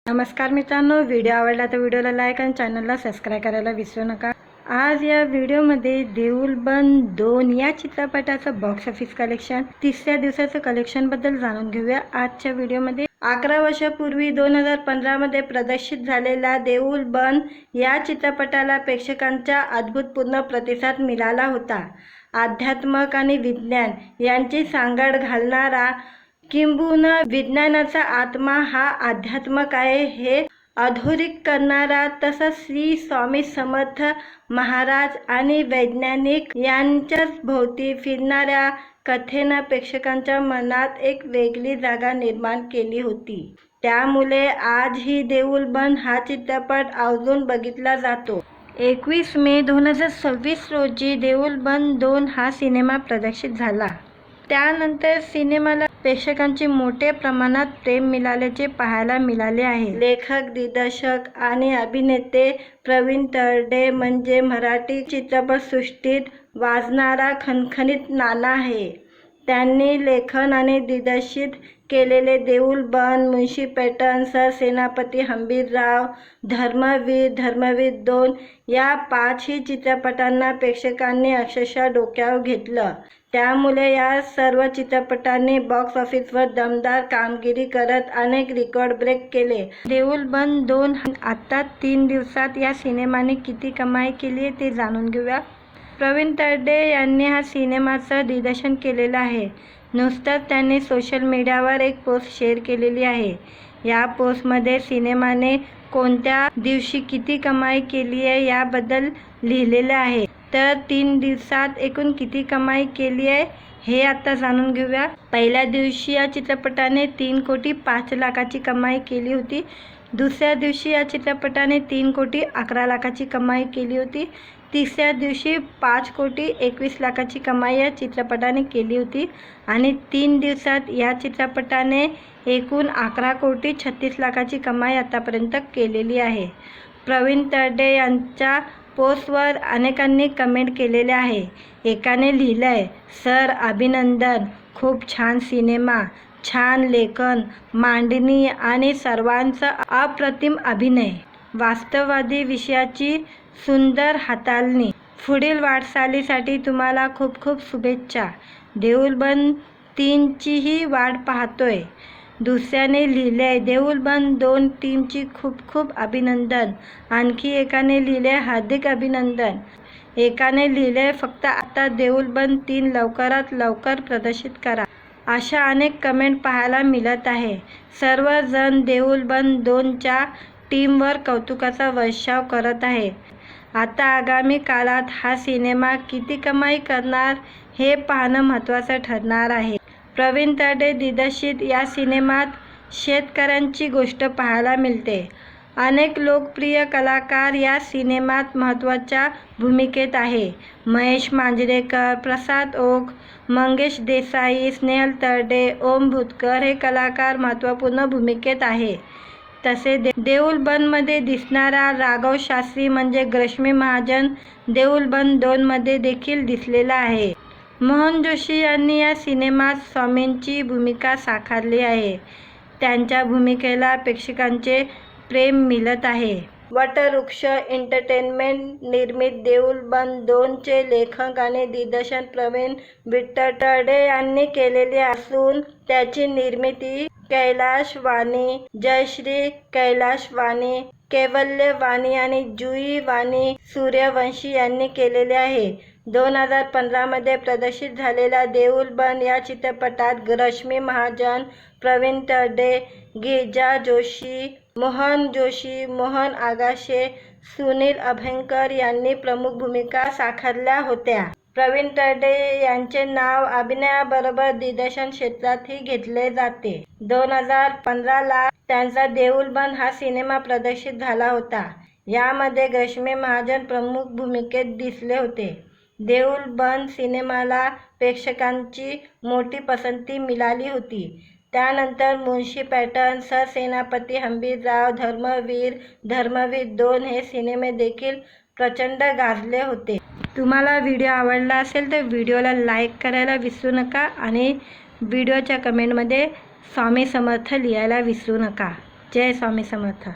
नमस्कार मित्रांनो, व्हिडिओ आवडला तर व्हिडिओला लाईक आणि चॅनलला सबस्क्राईब करायला विसरू नका। आज या व्हिडिओमध्ये देऊळ बंद 2 या चित्रपटाचं बॉक्स ऑफिस कलेक्शन, तिसऱ्या दिवसाचं कलेक्शन बद्दल जाणून घेऊया। आजच्या व्हिडिओमध्ये 11 वर्षापूर्वी 2015 मध्ये प्रदर्शित झालेला देऊळ बंद या चित्रपटाला प्रेक्षकांचा अद्भुतपूर्ण प्रतिसाद मिळाला होता। अध्यात्म आणि विज्ञान यांची सांगड घालणारा, किंबहुना विज्ञानाचा आत्मा हा अध्यात्मक आहे हे अधोरेखित करणारा, तसंच श्री स्वामी समर्थ महाराज आणि वैज्ञानिक यांच्या भोवती फिरणाऱ्या कथेनं प्रेक्षकांच्या मनात एक वेगळी जागा निर्माण केली होती। त्यामुळे आजही देऊळ बंद हा चित्रपट आवर्जून बघितला जातो। 21 मे 2026 रोजी देऊळ बंद 2 हा सिनेमा प्रदर्शित झाला। त्यानंतर सिनेमाला प्रेक्षकांचे मोठ्या प्रमाणात प्रेम मिळाल्याचे पाहायला मिळाले आहे। लेखक, दिग्दर्शक आणि अभिनेते प्रवीण तरडे म्हणजे मराठी चित्रपटसृष्टीत वाजणारा खणखणीत नाणा आहे। त्यांनी लेखन आणि दिग्दर्शित केलेले देऊळ बंद, मुन्शी पैठण, सरसेनापती हंबीरराव, धर्मवीर 2 या 5ही चित्रपटांना प्रेक्षकांनी अक्षरशः डोक्यावर घेतलं। त्यामुळे या सर्व चित्रपटांनी बॉक्स ऑफिसवर दमदार कामगिरी करत अनेक रेकॉर्ड ब्रेक केले। देऊळ बंद 2 आता 3 दिवसात या सिनेमाने किती कमाई केली आहे ते जाणून घेऊया। प्रवीण तरडे यांनी हा सिनेमाचं दिग्दर्शन केलेलं आहे। नुकतंच त्यांनी सोशल मीडियावर एक पोस्ट शेअर केलेली आहे। या पोस्टमध्ये सिनेमाने कोणत्या दिवशी किती कमाई केली आहे याबद्दल लिहिलेलं आहे। तर 3 दिवसात एकूण किती कमाई केली आहे हे आता जाणून घेऊया। पहिल्या दिवशी या चित्रपटाने 3,05,00,000ची कमाई केली होती। दुसऱ्या दिवशी या चित्रपटाने 3,11,00,000ची कमाई केली होती। तिसऱ्या दिवशी 5,21,00,000ची कमाई या चित्रपटाने केली होती आणि 3 दिवसात या चित्रपटाने एकूण 11,36,00,000ची कमाई आतापर्यंत केलेली आहे। प्रवीण तरडे यांच्या पोस्टवर अनेकांनी कमेंट केलेले आहे। एकाने लिहिलंय, सर अभिनंदन, खूप छान सिनेमा, छान लेखन, मांडणी आणि सर्वांचा अप्रतिम अभिनय, वास्तववादी विषयाची सुंदर हाताळणी, पुढील वाटचालीसाठी तुम्हाला खूप खूप शुभेच्छा, देऊळ बंद 3 चीही वाट पाहतोय। दुसऱ्याने लिहिलंय, देऊळ बंद 2 टीमची खूप खूप अभिनंदन। आणखी एकाने लिहिलंय, हार्दिक अभिनंदन। एकाने लिहिलंय, फक्त आता देऊळ बंद 3 लवकरात लवकर प्रदर्शित करा। अशा अनेक कमेंट पाहायला मिळत आहे। सर्वजण देऊळ बंद 2च्या टीमवर कौतुकाचा वर्षाव करत आहे। आता आगामी काळात हा सिनेमा किती कमाई करणार हे पाहणं महत्त्वाचं ठरणार आहे। प्रवीण तरडे दिग्दर्शित या सिनेमात शेतकऱ्यांची गोष्ट पाहायला मिळते। अनेक लोकप्रिय कलाकार या सिनेमात महत्त्वाच्या भूमिकेत आहे। महेश मांजरेकर, प्रसाद ओक, मंगेश देसाई, स्नेहल तरडे, ओम भूतकर हे कलाकार महत्त्वपूर्ण भूमिकेत आहे। तसे देऊळ बंदमध्ये दिसणारा राघव शास्त्री म्हणजे रश्मी महाजन देऊळ बंद 2 मध्ये देखील दिसलेला आहे। मोहन जोशी यांनी या सिनेमात स्वामींची भूमिका साकारली आहे। त्यांच्या भूमिकेला प्रेक्षकांचे प्रेम मिळत आहे। वटवृक्ष एंटरटेनमेंट निर्मित देऊळ बंद 2चे लेखन आणि दिग्दर्शन प्रवीण विठ्ठल तरडे यांनी केलेले असून त्याची निर्मिती कैलाश वाणी, जयश्री कैलाश वाणी, कैवल्य वाणी आणि जुई वाणी सूर्यवंशी यांनी केलेले आहे। 2015 मध्ये प्रदर्शित झालेल्या देऊळ बंद या चित्रपटात रश्मी महाजन, प्रवीण तरडे, गिरिजा जोशी, मोहन आगाशे, सुनील अभ्यंकर यांनी प्रमुख भूमिका साकारल्या होत्या। प्रवीण तरडे यांचे नाव अभिनयाबरोबर दिग्दर्शन क्षेत्रातही घेतले जाते। 2015ला त्यांचा देऊळ बंद हा सिनेमा प्रदर्शित झाला होता। यामध्ये रश्मी महाजन प्रमुख भूमिकेत दिसले होते। देऊळ बंद सिनेमाला प्रेक्षकांची मोठी पसंती मिळाली होती। त्यानंतर मुन्शी पैठण, सरसेनापती हंबीरराव, धर्मवीर 2 हे सिनेमे देखील प्रचंड गाजले होते। तुम्हाला व्हिडिओ आवडला असेल तर व्हिडिओला लाईक करायला विसरू नका आणि व्हिडिओच्या कमेंटमध्ये स्वामी समर्थ लिहायला विसरू नका। जय स्वामी समर्थ.